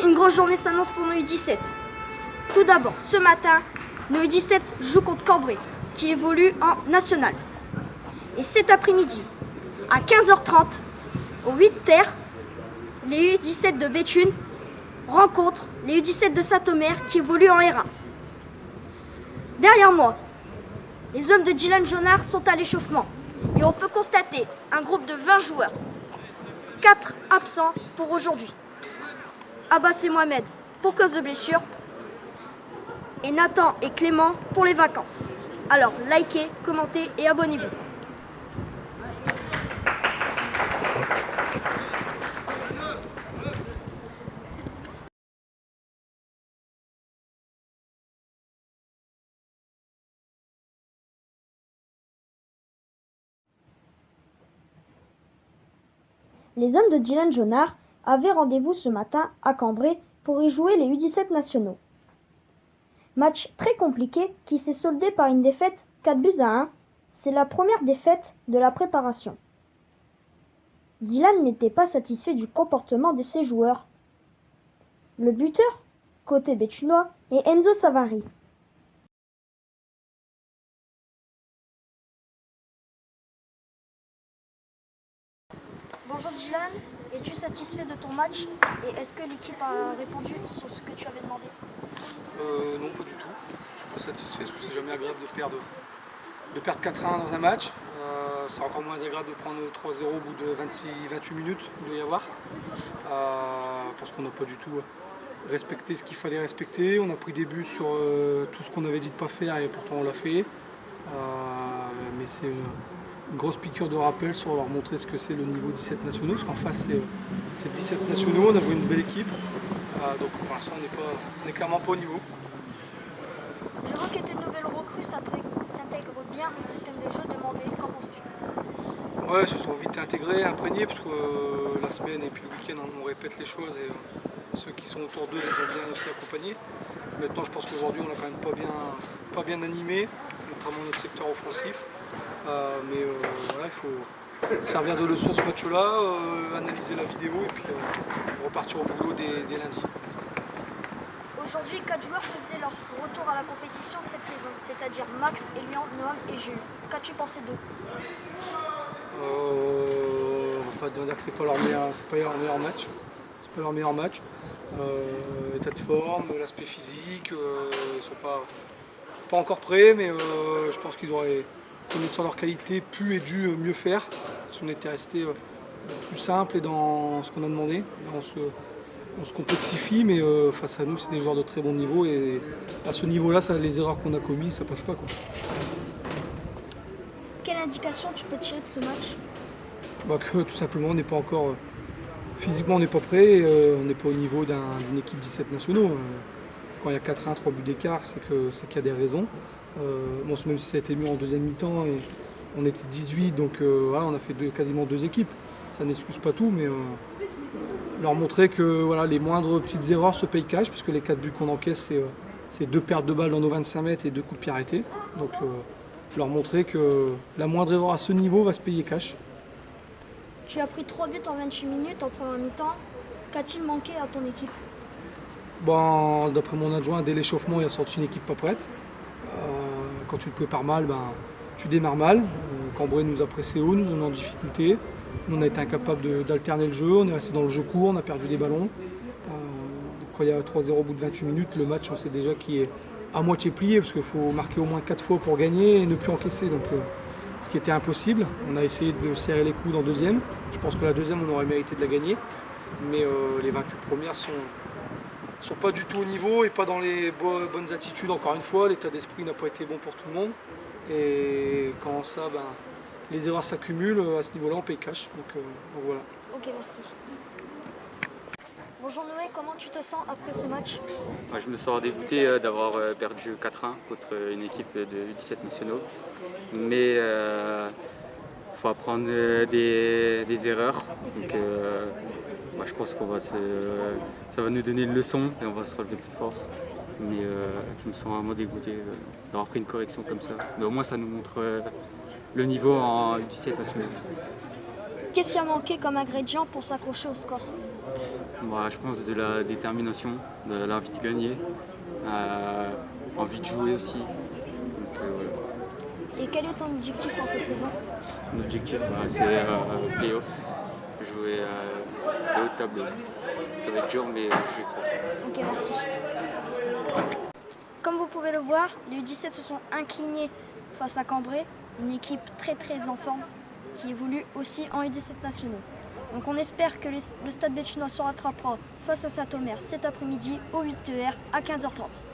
Une grosse journée s'annonce pour nos U17. Tout d'abord, ce matin, nos U17 jouent contre Cambrai, qui évolue en national. Et cet après-midi, à 15h30, au 8 Terre, les U17 de Béthune rencontrent les U17 de Saint-Omer qui évoluent en R1. Derrière moi, les hommes de Dylan Jonard sont à l'échauffement et on peut constater un groupe de 20 joueurs. 4 absents pour aujourd'hui. Abbas et Mohamed pour cause de blessure et Nathan et Clément pour les vacances. Alors likez, commentez et abonnez-vous. Les hommes de Dylan Jonard avaient rendez-vous ce matin à Cambrai pour y jouer les U17 nationaux. Match très compliqué qui s'est soldé par une défaite 4-1. C'est la première défaite de la préparation. Dylan n'était pas satisfait du comportement de ses joueurs. Le buteur, côté béthunois, est Enzo Savary. Bonjour Dylan, es-tu satisfait de ton match et est-ce que l'équipe a répondu sur ce que tu avais demandé? Non, pas du tout. Je suis pas satisfait parce que c'est jamais agréable de perdre 4-1 dans un match. C'est encore moins agréable de prendre 3-0 au bout de 26-28 minutes, il doit y avoir. Parce qu'on n'a pas du tout respecté ce qu'il fallait respecter. On a pris des buts sur tout ce qu'on avait dit de ne pas faire et pourtant on l'a fait. Mais c'est une grosse piqûre de rappel sur leur montrer ce que c'est le niveau 17 nationaux, parce qu'en face c'est 17 nationaux, on a une belle équipe, donc pour l'instant on n'est clairement pas au niveau. Je vois que tes nouvelles recrues s'intègrent bien au système de jeu demandé, qu'en penses-tu? Ouais, ils se sont vite intégrés, imprégnés, parce que la semaine et puis le week-end on répète les choses et ceux qui sont autour d'eux les ont bien aussi accompagnés. Maintenant je pense qu'aujourd'hui on l'a quand même pas bien animé, notamment notre secteur offensif. Mais voilà, il faut servir de leçon ce match-là, analyser la vidéo et puis repartir au boulot dès lundi. Aujourd'hui, 4 joueurs faisaient leur retour à la compétition cette saison, c'est-à-dire Max, Elian, Noam et Jules. Qu'as-tu pensé d'eux? On va pas dire que c'est pas leur meilleur match. C'est pas leur meilleur match. État de forme, l'aspect physique, ils sont pas encore prêts, mais je pense qu'ils auraient, connaissant leur qualité, pu et dû mieux faire si on était resté plus simple et dans ce qu'on a demandé. On se complexifie, mais face à nous, c'est des joueurs de très bon niveau et à ce niveau-là, les erreurs qu'on a commises, ça passe pas, quoi. Quelle indication tu peux tirer de ce match? Que tout simplement, on n'est pas encore physiquement, on n'est pas prêt, on n'est pas au niveau d'une équipe 17 nationaux. Quand il y a 4-1, 3 buts d'écart, c'est qu'il y a des raisons. Même si ça a été mieux en deuxième mi-temps, et on était 18, donc voilà, on a fait quasiment 2 équipes. Ça n'excuse pas tout, mais leur montrer que voilà, les moindres petites erreurs se payent cash, puisque les 4 buts qu'on encaisse, c'est 2 pertes de balles dans nos 25 mètres et 2 coups de pied arrêtés. Donc leur montrer que la moindre erreur à ce niveau va se payer cash. Tu as pris 3 buts en 28 minutes en première mi-temps. Qu'a-t-il manqué à ton équipe? D'après mon adjoint, dès l'échauffement, il a sorti une équipe pas prête. Quand tu te prépares mal, tu démarres mal. Cambrai nous a pressé haut, nous on est en difficulté. Nous, on a été incapable d'alterner le jeu, on est resté dans le jeu court, on a perdu des ballons. Quand il y a 3-0 au bout de 28 minutes, le match on sait déjà qu'il est à moitié plié parce qu'il faut marquer au moins 4 fois pour gagner et ne plus encaisser. Donc, ce qui était impossible. On a essayé de serrer les coudes en deuxième. Je pense que la deuxième on aurait mérité de la gagner. Mais les 28 premières sont pas du tout au niveau et pas dans les bonnes attitudes. Encore une fois, l'état d'esprit n'a pas été bon pour tout le monde. Et quand ça, les erreurs s'accumulent, à ce niveau-là, on paye cash. Donc voilà. Ok, merci. Bonjour Noé, comment tu te sens après ce match? Je me sens dégoûté d'avoir perdu 4-1 contre une équipe de 17 nationaux. Mais il faut apprendre des erreurs. Donc, je pense que ça va nous donner une leçon et on va se relever plus fort. Mais je me sens vraiment dégoûté d'avoir pris une correction comme ça. Mais au moins ça nous montre le niveau en U17 national. Qu'est-ce qui a manqué comme ingrédient pour s'accrocher au score? Bah, je pense de la détermination, de l'envie de gagner, envie de jouer aussi. Donc, voilà. Et quel est ton objectif pour cette saison? L'objectif, c'est play-off, jouer le haut de tableau. Ça va être dur, mais j'y crois. Ok, merci. Comme vous pouvez le voir, les U17 se sont inclinés face à Cambrai, une équipe très en forme qui évolue aussi en U17 nationaux. Donc on espère que le Stade Béthunois se rattrapera face à Saint-Omer cet après-midi au 8 à 15h30.